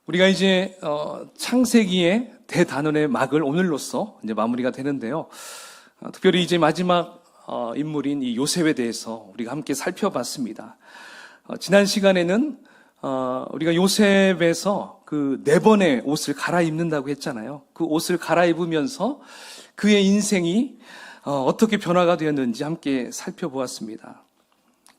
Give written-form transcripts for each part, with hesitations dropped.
우리가 이제 창세기의 대단원의 막을 오늘로써 이제 마무리가 되는데요. 특별히 이제 마지막 인물인 이 요셉에 대해서 우리가 함께 살펴봤습니다. 지난 시간에는 우리가 요셉에서 그 4번의 옷을 갈아입는다고 했잖아요. 그 옷을 갈아입으면서 그의 인생이 어떻게 변화가 되었는지 함께 살펴보았습니다.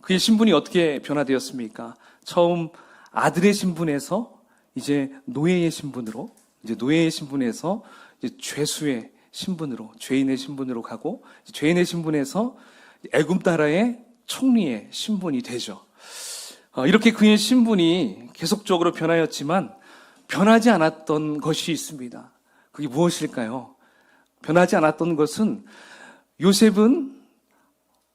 그의 신분이 어떻게 변화되었습니까? 처음 아들의 신분에서 이제 노예의 신분으로, 이제 노예의 신분에서 이제 죄수의 신분으로, 죄인의 신분으로 가고, 죄인의 신분에서 애굽 나라의 총리의 신분이 되죠. 이렇게 그의 신분이 계속적으로 변하였지만 변하지 않았던 것이 있습니다. 그게 무엇일까요? 변하지 않았던 것은 요셉은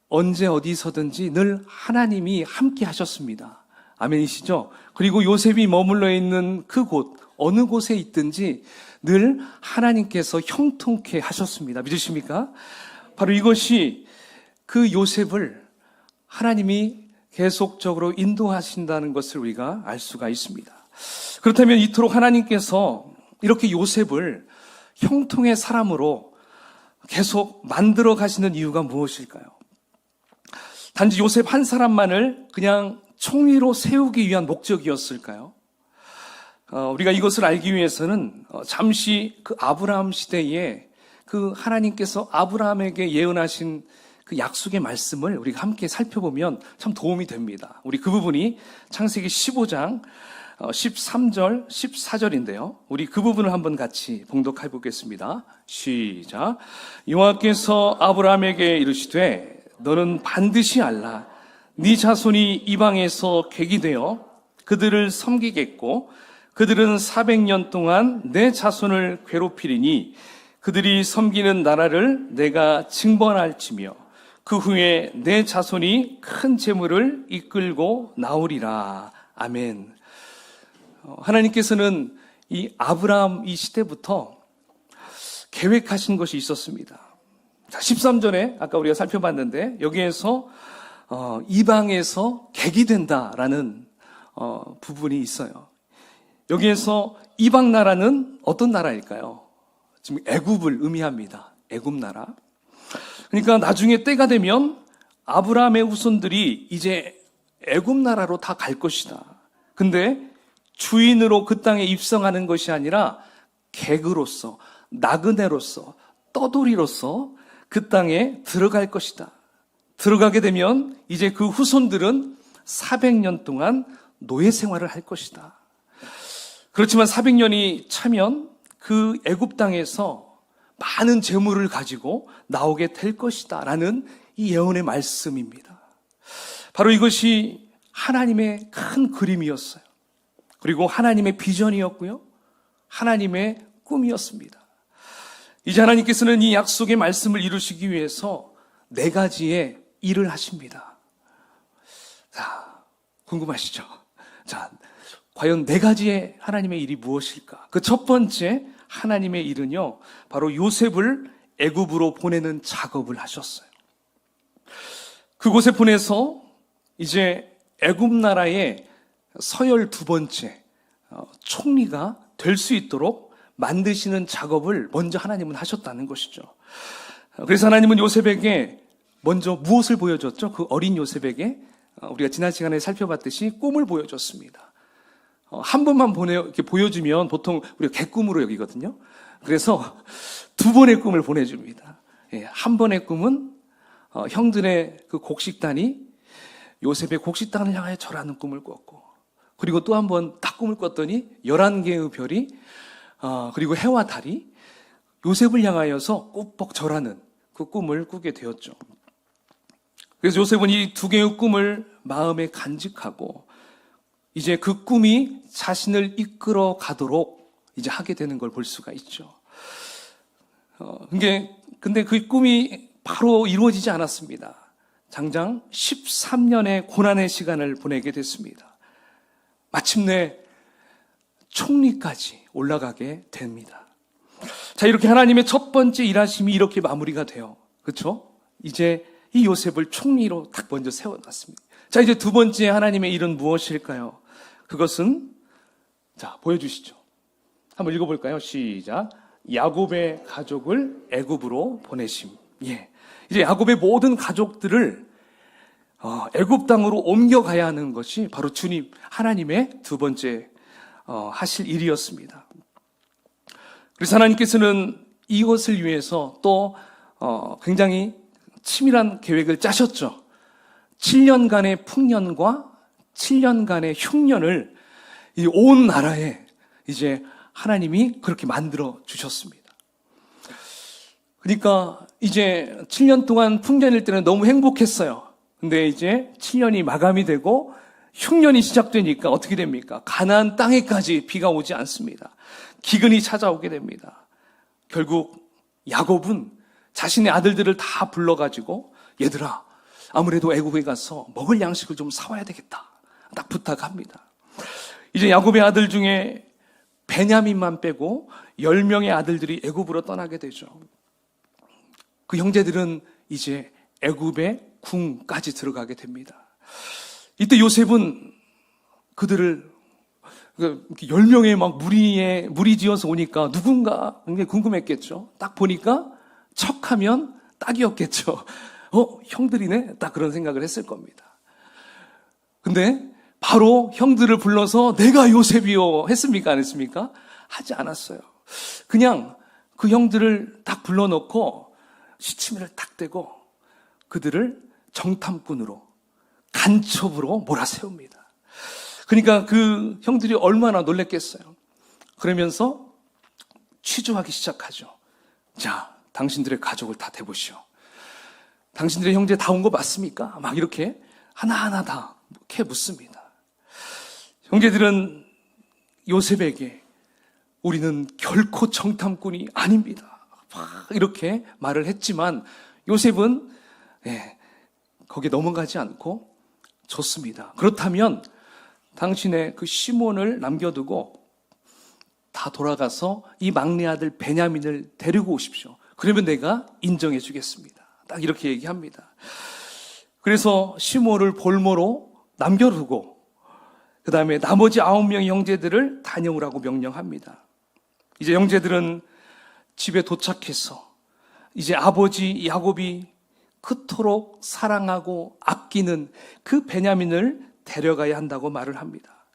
언제 어디서든지 늘 하나님이 함께 하셨습니다. 아멘이시죠? 그리고 요셉이 머물러 있는 그 곳, 어느 곳에 있든지 늘 하나님께서 형통케 하셨습니다. 믿으십니까? 바로 이것이 그 요셉을 하나님이 계속적으로 인도하신다는 것을 우리가 알 수가 있습니다. 그렇다면 이토록 하나님께서 이렇게 요셉을 형통의 사람으로 계속 만들어 가시는 이유가 무엇일까요? 단지 요셉 한 사람만을 그냥 총리로 세우기 위한 목적이었을까요? 우리가 이것을 알기 위해서는 잠시 그 아브라함 시대에 그 하나님께서 아브라함에게 예언하신 그 약속의 말씀을 우리가 함께 살펴보면 참 도움이 됩니다. 우리 그 부분이 창세기 15장 13절, 14절인데요. 우리 그 부분을 한번 같이 봉독해 보겠습니다. 시작. 여호와께서 아브라함에게 이르시되 너는 반드시 알라. 네 자손이 이방에서 객이 되어 그들을 섬기겠고 그들은 400년 동안 내 자손을 괴롭히리니 그들이 섬기는 나라를 내가 징벌할지며 그 후에 내 자손이 큰 재물을 이끌고 나오리라. 아멘. 하나님께서는 이 아브라함 이 시대부터 계획하신 것이 있었습니다. 13절에 아까 우리가 살펴봤는데 여기에서 이방에서 객이 된다라는 부분이 있어요. 여기에서 이방 나라는 어떤 나라일까요? 지금 애굽을 의미합니다. 애굽 나라. 그러니까 나중에 때가 되면 아브라함의 후손들이 이제 애굽 나라로 다 갈 것이다. 근데 주인으로 그 땅에 입성하는 것이 아니라 객으로서, 나그네로서, 떠돌이로서 그 땅에 들어갈 것이다. 들어가게 되면 이제 그 후손들은 400년 동안 노예 생활을 할 것이다. 그렇지만 400년이 차면 그 애굽 땅에서 많은 재물을 가지고 나오게 될 것이다 라는 이 예언의 말씀입니다. 바로 이것이 하나님의 큰 그림이었어요. 그리고 하나님의 비전이었고요. 하나님의 꿈이었습니다. 이제 하나님께서는 이 약속의 말씀을 이루시기 위해서 4가지의 일을 하십니다. 자, 궁금하시죠? 자, 과연 4가지의 하나님의 일이 무엇일까? 그 첫 번째 하나님의 일은요, 바로 요셉을 애굽으로 보내는 작업을 하셨어요. 그곳에 보내서 이제 애굽 나라의 서열 2번째 총리가 될 수 있도록 만드시는 작업을 먼저 하나님은 하셨다는 것이죠. 그래서 하나님은 요셉에게 먼저 무엇을 보여줬죠? 그 어린 요셉에게 우리가 지난 시간에 살펴봤듯이 꿈을 보여줬습니다. 한 번만 이렇게 보여주면 보통 우리가 개꿈으로 여기거든요. 그래서 2번의 꿈을 보내줍니다. 한 번의 꿈은 형들의 그 곡식단이 요셉의 곡식단을 향하여 절하는 꿈을 꿨고, 그리고 또 한 번 딱 꿈을 꿨더니 11개의 별이 그리고 해와 달이 요셉을 향하여서 꼭꼭 절하는 그 꿈을 꾸게 되었죠. 그래서 요셉은 이 2개의 꿈을 마음에 간직하고 이제 그 꿈이 자신을 이끌어 가도록 이제 하게 되는 걸 볼 수가 있죠. 근데 그 꿈이 바로 이루어지지 않았습니다. 장장 13년의 고난의 시간을 보내게 됐습니다. 마침내 총리까지 올라가게 됩니다. 자, 이렇게 하나님의 첫 번째 일하심이 이렇게 마무리가 돼요. 그렇죠? 이제 이 요셉을 총리로 딱 먼저 세워놨습니다. 자, 이제 2번째 하나님의 일은 무엇일까요? 그것은 자, 보여주시죠. 한번 읽어볼까요? 시작. 야곱의 가족을 애굽으로 보내심. 예. 이제 야곱의 모든 가족들을 애굽 땅으로 옮겨가야 하는 것이 바로 주님, 하나님의 두 번째 하실 일이었습니다. 그래서 하나님께서는 이것을 위해서 또 굉장히 치밀한 계획을 짜셨죠. 7년간의 풍년과 7년간의 흉년을 이 온 나라에 이제 하나님이 그렇게 만들어 주셨습니다. 그러니까 이제 7년 동안 풍년일 때는 너무 행복했어요. 근데 이제 7년이 마감이 되고 흉년이 시작되니까 어떻게 됩니까? 가나안 땅에까지 비가 오지 않습니다. 기근이 찾아오게 됩니다. 결국 야곱은 자신의 아들들을 다 불러가지고 얘들아, 아무래도 애굽에 가서 먹을 양식을 좀 사와야 되겠다. 딱 부탁합니다. 이제 야곱의 아들 중에 베냐민만 빼고 10명의 아들들이 애굽으로 떠나게 되죠. 그 형제들은 이제 애굽의 궁까지 들어가게 됩니다. 이때 요셉은 그들을 10명의 막 무리지어서 오니까 누군가 굉장히 궁금했겠죠. 딱 보니까 척하면 딱이었겠죠. 형들이네? 딱 그런 생각을 했을 겁니다. 근데 바로 형들을 불러서 내가 요셉이요 했습니까? 안 했습니까? 하지 않았어요. 그냥 그 형들을 딱 불러놓고 시치미를 딱 대고 그들을 정탐꾼으로 간첩으로 몰아세웁니다. 그러니까 그 형들이 얼마나 놀랬겠어요. 그러면서 취조하기 시작하죠. 자, 당신들의 가족을 다 대보시오. 당신들의 형제 다 온 거 맞습니까? 막 이렇게 하나하나 다 이렇게 묻습니다. 형제들은 요셉에게 우리는 결코 정탐꾼이 아닙니다. 막 이렇게 말을 했지만 요셉은 거기에 넘어가지 않고 좋습니다. 그렇다면 당신의 그 시몬을 남겨두고 다 돌아가서 이 막내 아들 베냐민을 데리고 오십시오. 그러면 내가 인정해 주겠습니다. 딱 이렇게 얘기합니다. 그래서 시몬을 볼모로 남겨두고 그 다음에 나머지 9명의 형제들을 다녀오라고 명령합니다. 이제 형제들은 집에 도착해서 이제 아버지 야곱이 그토록 사랑하고 아끼는 그 베냐민을 데려가야 한다고 말을 합니다.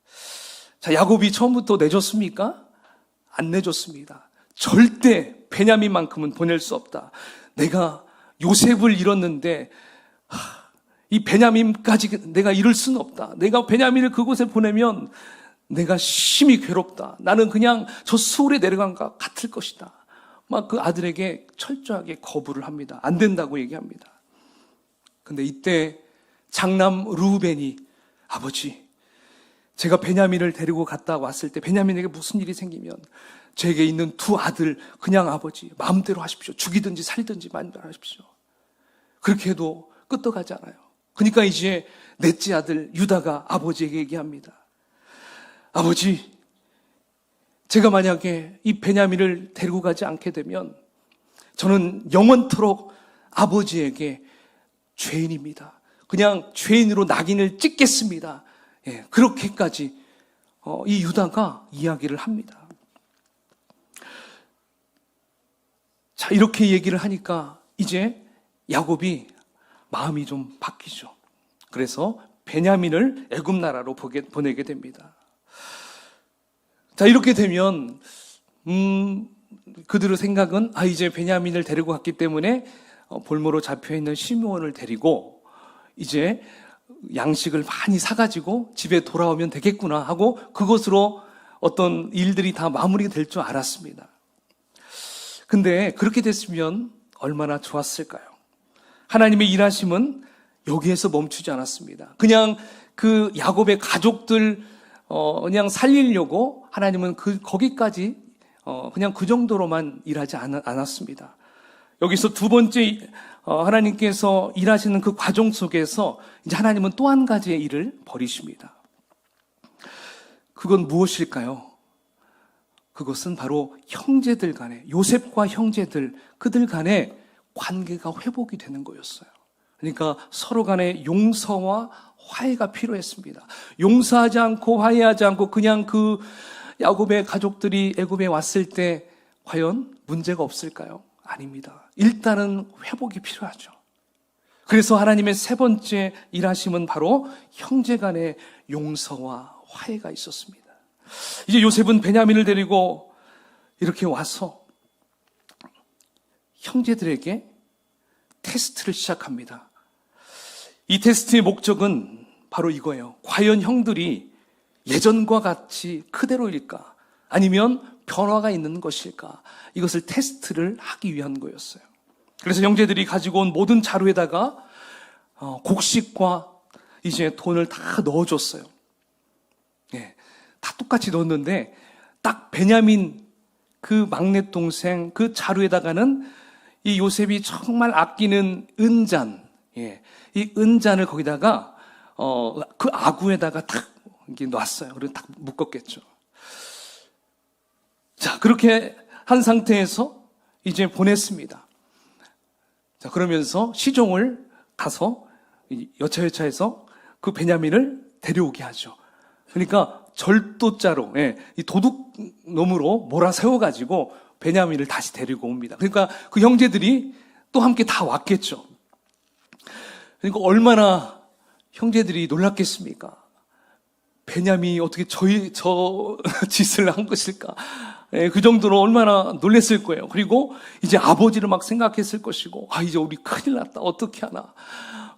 자, 야곱이 처음부터 내줬습니까? 안 내줬습니다. 절대 베냐민만큼은 보낼 수 없다. 내가 요셉을 잃었는데 이 베냐민까지 내가 잃을 수는 없다. 내가 베냐민을 그곳에 보내면 내가 심히 괴롭다. 나는 그냥 저 수울에 내려간 것 같을 것이다. 막 그 아들에게 철저하게 거부를 합니다. 안 된다고 얘기합니다. 근데 이때 장남 루벤이 아버지, 제가 베냐민을 데리고 갔다 왔을 때 베냐민에게 무슨 일이 생기면 제게 있는 두 아들 그냥 아버지 마음대로 하십시오. 죽이든지 살든지 마음대로 하십시오. 그렇게 해도 끄떡하지 않아요. 그러니까 이제 넷째 아들 유다가 아버지에게 얘기합니다. 아버지, 제가 만약에 이 베냐민을 데리고 가지 않게 되면 저는 영원토록 아버지에게 죄인입니다. 그냥 죄인으로 낙인을 찍겠습니다. 그렇게까지 이 유다가 이야기를 합니다. 자, 이렇게 얘기를 하니까 이제 야곱이 마음이 좀 바뀌죠. 그래서 베냐민을 애굽 나라로 보내게 됩니다. 자, 이렇게 되면 그들의 생각은 이제 베냐민을 데리고 갔기 때문에 볼모로 잡혀있는 시므온을 데리고 이제 양식을 많이 사가지고 집에 돌아오면 되겠구나 하고 그것으로 어떤 일들이 다 마무리가 될 줄 알았습니다. 근데 그렇게 됐으면 얼마나 좋았을까요? 하나님의 일하심은 여기에서 멈추지 않았습니다. 그냥 그 야곱의 가족들 그냥 살리려고 하나님은 거기까지 그냥 그 정도로만 일하지 않았습니다. 여기서 두 번째 하나님께서 일하시는 그 과정 속에서 이제 하나님은 또 한 가지의 일을 벌이십니다. 그건 무엇일까요? 그것은 바로 형제들 간에, 요셉과 형제들, 그들 간에 관계가 회복이 되는 거였어요. 그러니까 서로 간에 용서와 화해가 필요했습니다. 용서하지 않고 화해하지 않고 그냥 그 야곱의 가족들이 애굽에 왔을 때 과연 문제가 없을까요? 아닙니다. 일단은 회복이 필요하죠. 그래서 하나님의 세 번째 일하심은 바로 형제 간의 용서와 화해가 있었습니다. 이제 요셉은 베냐민을 데리고 이렇게 와서 형제들에게 테스트를 시작합니다. 이 테스트의 목적은 바로 이거예요. 과연 형들이 예전과 같이 그대로일까? 아니면 변화가 있는 것일까? 이것을 테스트를 하기 위한 거였어요. 그래서 형제들이 가지고 온 모든 자루에다가 곡식과 이제 돈을 다 넣어줬어요. 예, 다 똑같이 넣었는데 딱 베냐민 그 막내 동생 그 자루에다가는 이 요셉이 정말 아끼는 은잔, 예, 이 은잔을 거기다가 그 아구에다가 탁 이렇게 놨어요. 그리고 딱 묶었겠죠. 자, 그렇게 한 상태에서 이제 보냈습니다. 자, 그러면서 시종을 가서 여차여차해서 그 베냐민을 데려오게 하죠. 그러니까 절도자로, 예, 이 도둑놈으로 몰아세워가지고 베냐민을 다시 데리고 옵니다. 그러니까 그 형제들이 또 함께 다 왔겠죠. 그러니까 얼마나 형제들이 놀랐겠습니까? 베냐민이 어떻게 저 짓을 한 것일까? 예, 그 정도로 얼마나 놀랬을 거예요. 그리고 이제 아버지를 막 생각했을 것이고, 이제 우리 큰일 났다. 어떻게 하나.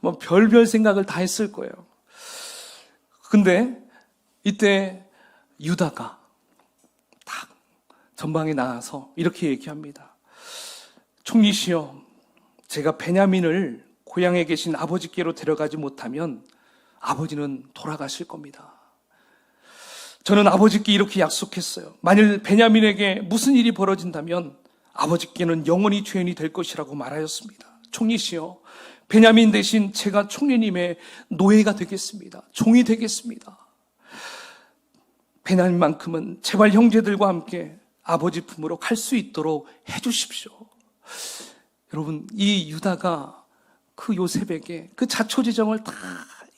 뭐 별별 생각을 다 했을 거예요. 근데 이때 유다가 딱 전방에 나와서 이렇게 얘기합니다. 총리시여, 제가 베냐민을 고향에 계신 아버지께로 데려가지 못하면 아버지는 돌아가실 겁니다. 저는 아버지께 이렇게 약속했어요. 만일 베냐민에게 무슨 일이 벌어진다면 아버지께는 영원히 죄인이 될 것이라고 말하였습니다. 총리시여, 베냐민 대신 제가 총리님의 노예가 되겠습니다. 종이 되겠습니다. 베냐민만큼은 제발 형제들과 함께 아버지 품으로 갈 수 있도록 해주십시오. 여러분, 이 유다가 그 요셉에게 그 자초지정을 다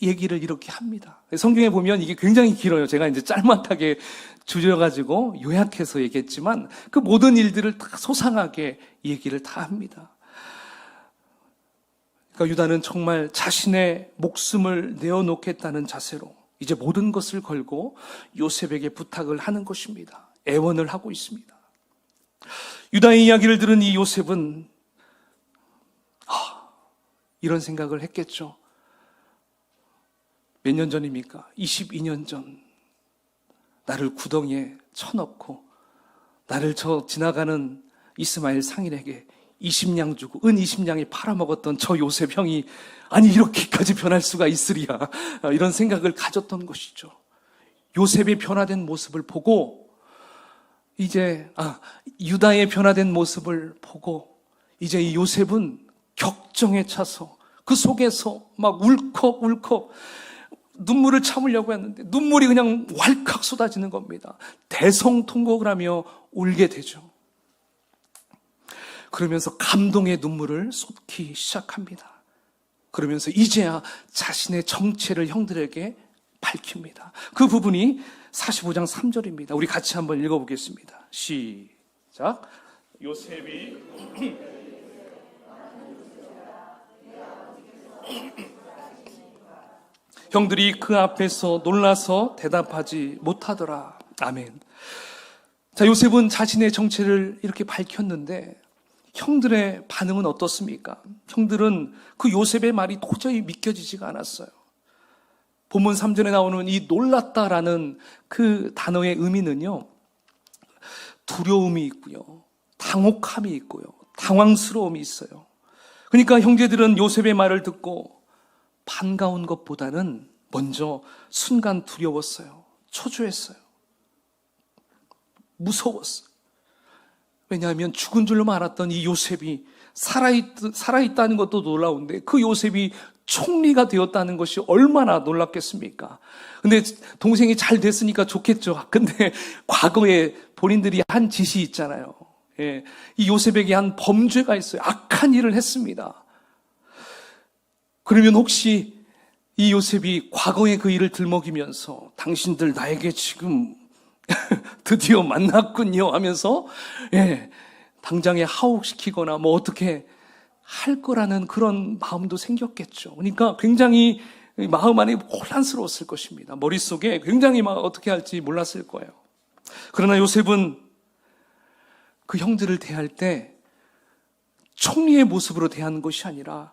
얘기를 이렇게 합니다. 성경에 보면 이게 굉장히 길어요. 제가 이제 짤막하게 줄여가지고 요약해서 얘기했지만 그 모든 일들을 다 소상하게 얘기를 다 합니다. 그러니까 유다는 정말 자신의 목숨을 내어놓겠다는 자세로 이제 모든 것을 걸고 요셉에게 부탁을 하는 것입니다. 애원을 하고 있습니다. 유다의 이야기를 들은 이 요셉은 이런 생각을 했겠죠. 몇 년 전입니까? 22년 전. 나를 구덩이에 쳐넣고 나를 저 지나가는 이스마엘 상인에게 20냥 주고 은 20냥이 팔아먹었던 저 요셉 형이 아니 이렇게까지 변할 수가 있으리야. 이런 생각을 가졌던 것이죠. 요셉의 변화된 모습을 보고 이제 유다의 변화된 모습을 보고 이제 이 요셉은 격정에 차서 그 속에서 막 울컥울컥 눈물을 참으려고 했는데 눈물이 그냥 왈칵 쏟아지는 겁니다. 대성통곡을 하며 울게 되죠. 그러면서 감동의 눈물을 쏟기 시작합니다. 그러면서 이제야 자신의 정체를 형들에게 밝힙니다. 그 부분이 45장 3절입니다. 우리 같이 한번 읽어보겠습니다. 시작. 요셉이 형들이 그 앞에서 놀라서 대답하지 못하더라. 아멘. 자, 요셉은 자신의 정체를 이렇게 밝혔는데 형들의 반응은 어떻습니까? 형들은 그 요셉의 말이 도저히 믿겨지지가 않았어요. 본문 3절에 나오는 이 놀랐다라는 그 단어의 의미는요, 두려움이 있고요, 당혹함이 있고요, 당황스러움이 있어요. 그러니까 형제들은 요셉의 말을 듣고 반가운 것보다는 먼저 순간 두려웠어요. 초조했어요. 무서웠어요. 왜냐하면 죽은 줄로 알았던 이 요셉이 살아있다는 것도 놀라운데 그 요셉이 총리가 되었다는 것이 얼마나 놀랍겠습니까? 근데 동생이 잘 됐으니까 좋겠죠. 근데 과거에 본인들이 한 짓이 있잖아요. 예, 이 요셉에게 한 범죄가 있어요. 악한 일을 했습니다. 그러면 혹시 이 요셉이 과거의 그 일을 들먹이면서 당신들 나에게 지금 드디어 만났군요 하면서 당장에 하옥시키거나 뭐 어떻게 할 거라는 그런 마음도 생겼겠죠. 그러니까 굉장히 마음 안이 혼란스러웠을 것입니다. 머릿속에 굉장히 막 어떻게 할지 몰랐을 거예요. 그러나 요셉은 그 형들을 대할 때 총리의 모습으로 대하는 것이 아니라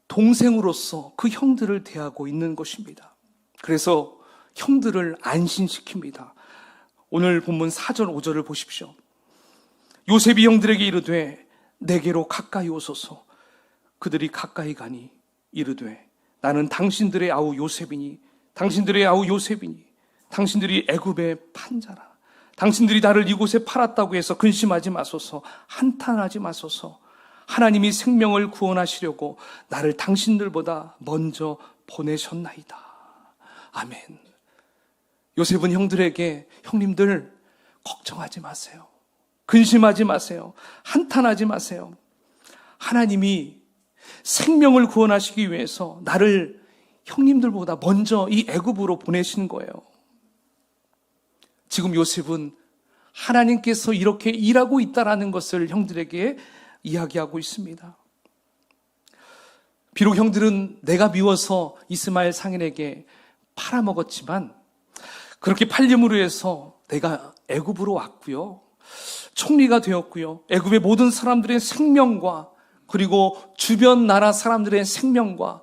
동생으로서 그 형들을 대하고 있는 것입니다. 그래서 형들을 안심시킵니다. 오늘 본문 4절 5절을 보십시오. 요셉이 형들에게 이르되 내게로 가까이 오소서. 그들이 가까이 가니 이르되 나는 당신들의 아우 요셉이니 당신들이 애굽의 판자라. 당신들이 나를 이곳에 팔았다고 해서 근심하지 마소서. 한탄하지 마소서. 하나님이 생명을 구원하시려고 나를 당신들보다 먼저 보내셨나이다. 아멘. 요셉은 형들에게 형님들 걱정하지 마세요. 근심하지 마세요. 한탄하지 마세요. 하나님이 생명을 구원하시기 위해서 나를 형님들보다 먼저 이 애굽으로 보내신 거예요. 지금 요셉은 하나님께서 이렇게 일하고 있다라는 것을 형들에게 이야기하고 있습니다. 비록 형들은 내가 미워서 이스마엘 상인에게 팔아먹었지만 그렇게 팔림으로 해서 내가 애굽으로 왔고요. 총리가 되었고요. 애굽의 모든 사람들의 생명과 그리고 주변 나라 사람들의 생명과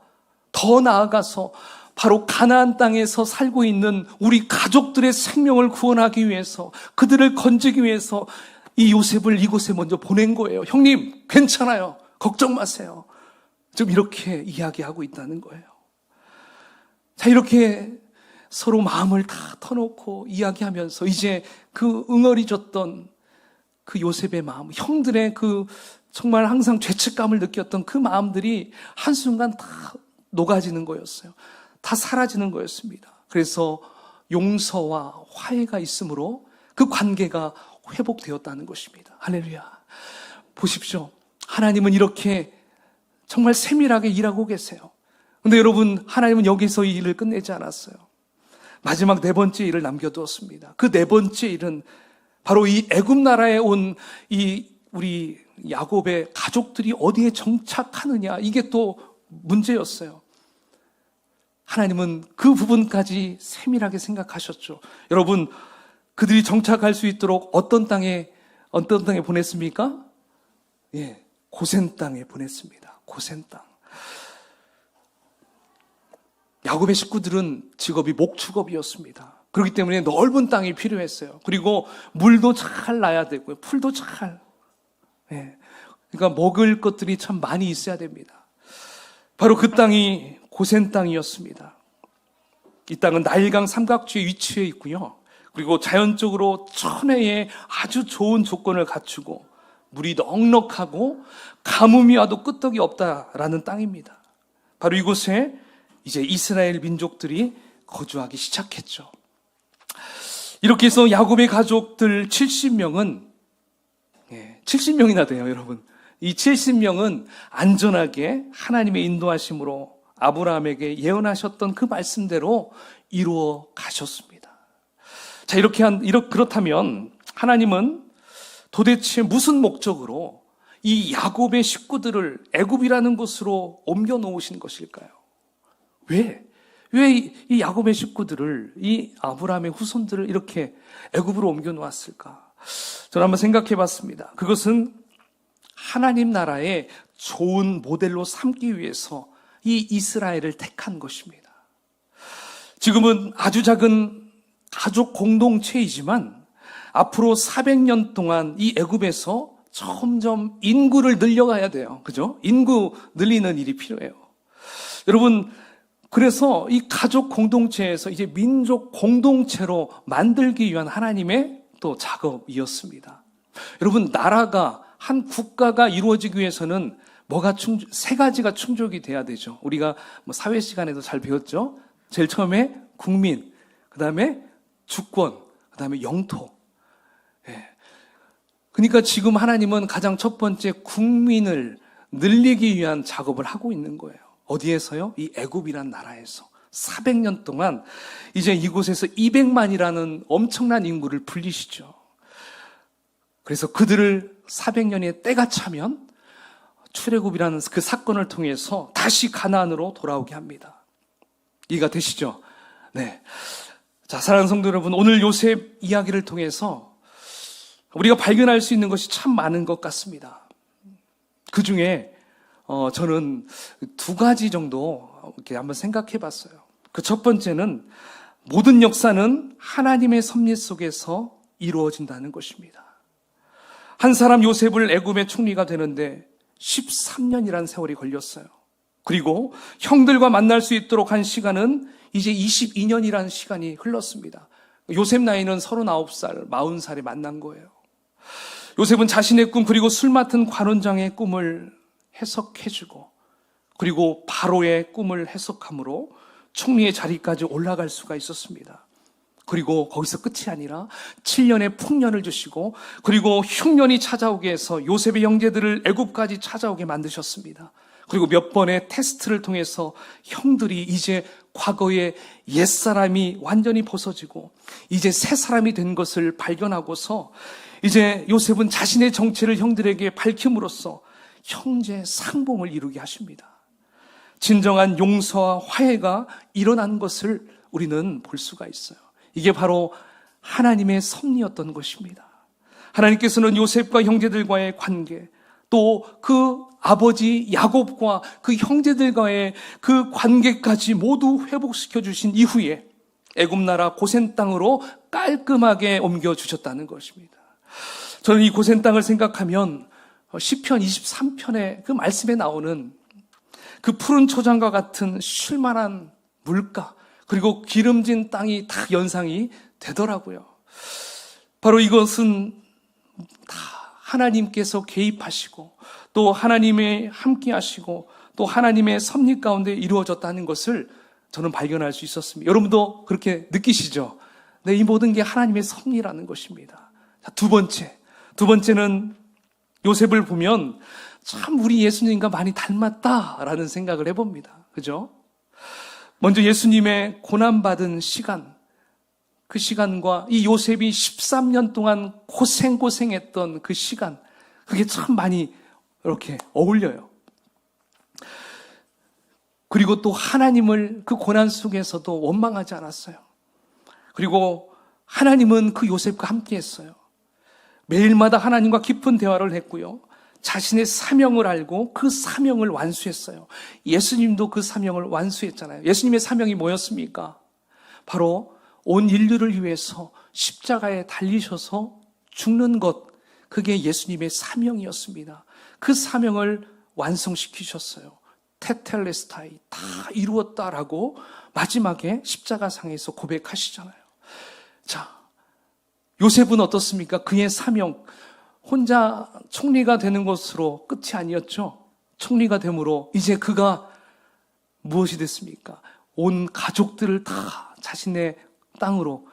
더 나아가서 바로 가나안 땅에서 살고 있는 우리 가족들의 생명을 구원하기 위해서 그들을 건지기 위해서 이 요셉을 이곳에 먼저 보낸 거예요. 형님 괜찮아요. 걱정 마세요. 지금 이렇게 이야기하고 있다는 거예요. 자, 이렇게 서로 마음을 다 터놓고 이야기하면서 이제 그 응어리졌던 그 요셉의 마음, 형들의 그 정말 항상 죄책감을 느꼈던 그 마음들이 한순간 다 녹아지는 거였어요. 다 사라지는 거였습니다. 그래서 용서와 화해가 있으므로 그 관계가 회복되었다는 것입니다. 할렐루야. 보십시오. 하나님은 이렇게 정말 세밀하게 일하고 계세요. 근데 여러분, 하나님은 여기서 이 일을 끝내지 않았어요. 마지막 네 번째 일을 남겨두었습니다. 그 네 번째 일은 바로 이 애굽 나라에 온 이 우리 야곱의 가족들이 어디에 정착하느냐, 이게 또 문제였어요. 하나님은 그 부분까지 세밀하게 생각하셨죠. 여러분, 그들이 정착할 수 있도록 어떤 땅에 보냈습니까? 고센 땅에 보냈습니다. 고센 땅. 야곱의 식구들은 직업이 목축업이었습니다. 그렇기 때문에 넓은 땅이 필요했어요. 그리고 물도 잘 나야 되고요. 풀도 잘. 그러니까 먹을 것들이 참 많이 있어야 됩니다. 바로 그 땅이 고센 땅이었습니다. 이 땅은 나일강 삼각지에 위치해 있고요. 그리고 자연적으로 천혜의 아주 좋은 조건을 갖추고 물이 넉넉하고 가뭄이 와도 끄떡이 없다라는 땅입니다. 바로 이곳에 이제 이스라엘 민족들이 거주하기 시작했죠. 이렇게 해서 야곱의 가족들 70명은 70명이나 돼요, 여러분. 이 70명은 안전하게 하나님의 인도하심으로 아브라함에게 예언하셨던 그 말씀대로 이루어 가셨습니다. 자, 그렇다면 하나님은 도대체 무슨 목적으로 이 야곱의 식구들을 애굽이라는 곳으로 옮겨 놓으신 것일까요? 왜 이 야곱의 식구들을, 이 아브라함의 후손들을 이렇게 애굽으로 옮겨 놓았을까? 저는 한번 생각해 봤습니다. 그것은 하나님 나라의 좋은 모델로 삼기 위해서 이 이스라엘을 택한 것입니다. 지금은 아주 작은 가족 공동체이지만 앞으로 400년 동안 이 애굽에서 점점 인구를 늘려가야 돼요. 그죠? 인구 늘리는 일이 필요해요. 여러분, 그래서 이 가족 공동체에서 이제 민족 공동체로 만들기 위한 하나님의 또 작업이었습니다. 여러분, 나라가, 한 국가가 이루어지기 위해서는 세 가지가 충족이 돼야 되죠. 우리가 사회 시간에도 잘 배웠죠. 제일 처음에 국민, 그 다음에 주권, 그 다음에 영토. 그러니까 지금 하나님은 가장 첫 번째 국민을 늘리기 위한 작업을 하고 있는 거예요. 어디에서요? 이 애굽이란 나라에서. 400년 동안 이제 이곳에서 200만이라는 엄청난 인구를 불리시죠. 그래서 그들을 400년의 때가 차면 출애굽이라는 그 사건을 통해서 다시 가나안으로 돌아오게 합니다. 이해가 되시죠? 네. 자, 사랑하는 성도 여러분, 오늘 요셉 이야기를 통해서 우리가 발견할 수 있는 것이 참 많은 것 같습니다. 그 중에 저는 두 가지 정도 이렇게 한번 생각해 봤어요. 그 첫 번째는 모든 역사는 하나님의 섭리 속에서 이루어진다는 것입니다. 한 사람 요셉을 애굽의 총리가 되는데 13년이라는 세월이 걸렸어요. 그리고 형들과 만날 수 있도록 한 시간은 이제 22년이라는 시간이 흘렀습니다. 요셉 나이는 39살, 40살에 만난 거예요. 요셉은 자신의 꿈 그리고 술 맡은 관원장의 꿈을 해석해주고 그리고 바로의 꿈을 해석함으로 총리의 자리까지 올라갈 수가 있었습니다. 그리고 거기서 끝이 아니라 7년의 풍년을 주시고 그리고 흉년이 찾아오게 해서 요셉의 형제들을 애굽까지 찾아오게 만드셨습니다. 그리고 몇 번의 테스트를 통해서 형들이 이제 과거의 옛사람이 완전히 벗어지고 이제 새 사람이 된 것을 발견하고서 이제 요셉은 자신의 정체를 형들에게 밝힘으로써 형제 상봉을 이루게 하십니다. 진정한 용서와 화해가 일어난 것을 우리는 볼 수가 있어요. 이게 바로 하나님의 섭리였던 것입니다. 하나님께서는 요셉과 형제들과의 관계, 또 그 아버지 야곱과 그 형제들과의 그 관계까지 모두 회복시켜 주신 이후에 애굽 나라 고센 땅으로 깔끔하게 옮겨 주셨다는 것입니다. 저는 이 고센 땅을 생각하면 시편 23편의 그 말씀에 나오는 그 푸른 초장과 같은 쉴만한 물가 그리고 기름진 땅이 다 연상이 되더라고요. 바로 이것은 다 하나님께서 개입하시고 또 하나님의 함께 하시고 또 하나님의 섭리 가운데 이루어졌다는 것을 저는 발견할 수 있었습니다. 여러분도 그렇게 느끼시죠? 네, 이 모든 게 하나님의 섭리라는 것입니다. 자, 두 번째는 요셉을 보면 참 우리 예수님과 많이 닮았다라는 생각을 해봅니다. 그죠? 먼저 예수님의 고난받은 시간, 그 시간과 이 요셉이 13년 동안 고생했던 그 시간, 그게 참 많이 이렇게 어울려요. 그리고 또 하나님을 그 고난 속에서도 원망하지 않았어요. 그리고 하나님은 그 요셉과 함께 했어요. 매일마다 하나님과 깊은 대화를 했고요. 자신의 사명을 알고 그 사명을 완수했어요. 예수님도 그 사명을 완수했잖아요. 예수님의 사명이 뭐였습니까? 바로 온 인류를 위해서 십자가에 달리셔서 죽는 것, 그게 예수님의 사명이었습니다. 그 사명을 완성시키셨어요. 테텔레스타이, 다 이루었다라고 마지막에 십자가상에서 고백하시잖아요. 자, 요셉은 어떻습니까? 그의 사명, 혼자 총리가 되는 것으로 끝이 아니었죠. 총리가 됨으로 이제 그가 무엇이 됐습니까? 온 가족들을 다 자신의 땅으로,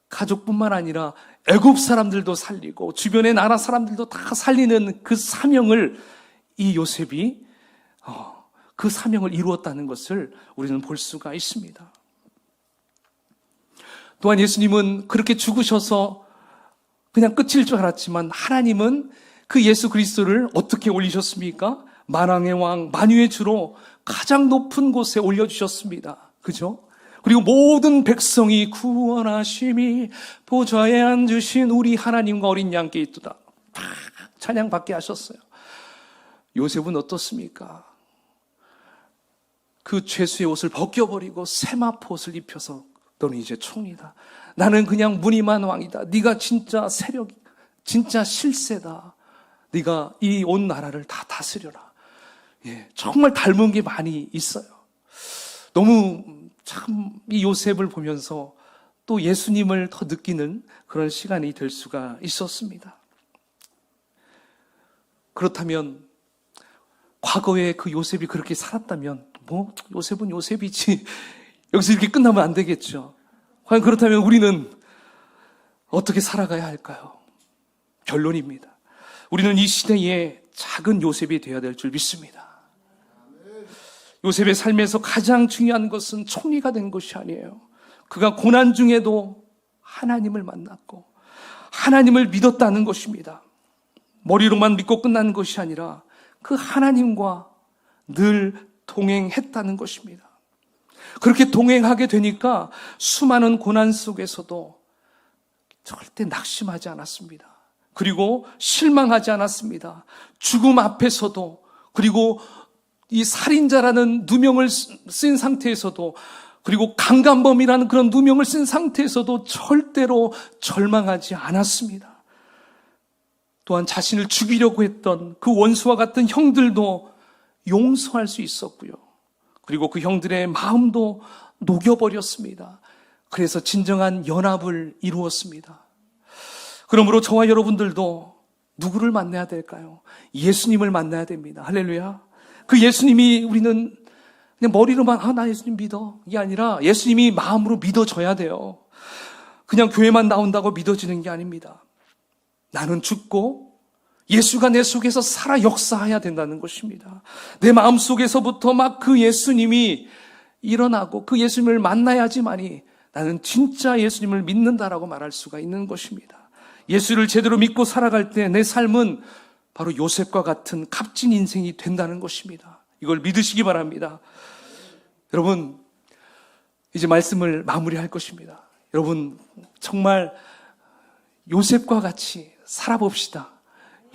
가족뿐만 아니라 애굽 사람들도 살리고 주변의 나라 사람들도 다 살리는 그 사명을 이 요셉이 그 사명을 이루었다는 것을 우리는 볼 수가 있습니다. 또한 예수님은 그렇게 죽으셔서 그냥 끝일 줄 알았지만 하나님은 그 예수 그리스도를 어떻게 올리셨습니까? 만왕의 왕, 만유의 주로 가장 높은 곳에 올려주셨습니다. 그죠? 그리고 모든 백성이 구원하심이 보좌에 앉으신 우리 하나님과 어린 양께 있도다. 찬양받게 하셨어요. 요셉은 어떻습니까? 그 죄수의 옷을 벗겨버리고 세마포 옷을 입혀서 너는 이제 총리다. 나는 그냥 무늬만 왕이다. 네가 진짜 세력, 진짜 실세다. 네가 이 온 나라를 다 다스려라. 예, 정말 닮은 게 많이 있어요. 너무 참 이 요셉을 보면서 또 예수님을 더 느끼는 그런 시간이 될 수가 있었습니다. 그렇다면 과거에 그 요셉이 그렇게 살았다면 뭐 요셉은 요셉이지 여기서 이렇게 끝나면 안 되겠죠. 과연 그렇다면 우리는 어떻게 살아가야 할까요? 결론입니다. 우리는 이 시대에 작은 요셉이 되어야 될 줄 믿습니다. 요셉의 삶에서 가장 중요한 것은 총리가 된 것이 아니에요. 그가 고난 중에도 하나님을 만났고 하나님을 믿었다는 것입니다. 머리로만 믿고 끝난 것이 아니라 그 하나님과 늘 동행했다는 것입니다. 그렇게 동행하게 되니까 수많은 고난 속에서도 절대 낙심하지 않았습니다. 그리고 실망하지 않았습니다. 죽음 앞에서도, 그리고 이 살인자라는 누명을 쓴 상태에서도, 그리고 강간범이라는 그런 누명을 쓴 상태에서도 절대로 절망하지 않았습니다. 또한 자신을 죽이려고 했던 그 원수와 같은 형들도 용서할 수 있었고요. 그리고 그 형들의 마음도 녹여버렸습니다. 그래서 진정한 연합을 이루었습니다. 그러므로 저와 여러분들도 누구를 만나야 될까요? 예수님을 만나야 됩니다. 할렐루야. 그 예수님이 우리는 그냥 머리로만 나 예수님 믿어 이게 아니라 예수님이 마음으로 믿어져야 돼요. 그냥 교회만 나온다고 믿어지는 게 아닙니다. 나는 죽고 예수가 내 속에서 살아 역사해야 된다는 것입니다. 내 마음속에서부터 막 그 예수님이 일어나고 그 예수님을 만나야지만이 나는 진짜 예수님을 믿는다라고 말할 수가 있는 것입니다. 예수를 제대로 믿고 살아갈 때 내 삶은 바로 요셉과 같은 값진 인생이 된다는 것입니다. 이걸 믿으시기 바랍니다. 여러분, 이제 말씀을 마무리할 것입니다. 여러분, 정말 요셉과 같이 살아봅시다.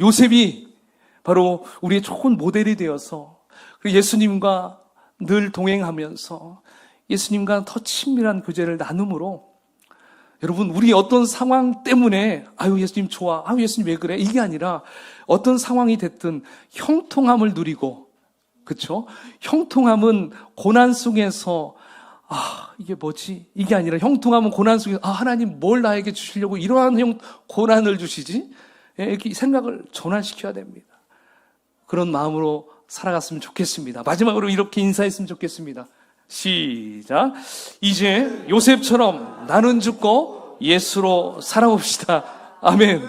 요셉이 바로 우리의 좋은 모델이 되어서 예수님과 늘 동행하면서 예수님과 더 친밀한 교제를 나눔으로 여러분, 우리 어떤 상황 때문에 아유 예수님 좋아, 아유 예수님 왜 그래, 이게 아니라 어떤 상황이 됐든 형통함을 누리고, 그렇죠? 형통함은 고난 속에서 이게 뭐지? 이게 아니라 형통함은 고난 속에서 하나님 뭘 나에게 주시려고 이러한 고난을 주시지? 이렇게 생각을 전환시켜야 됩니다. 그런 마음으로 살아갔으면 좋겠습니다. 마지막으로 이렇게 인사했으면 좋겠습니다. 시작. 이제 요셉처럼 나는 죽고 예수로 살아봅시다. 아멘.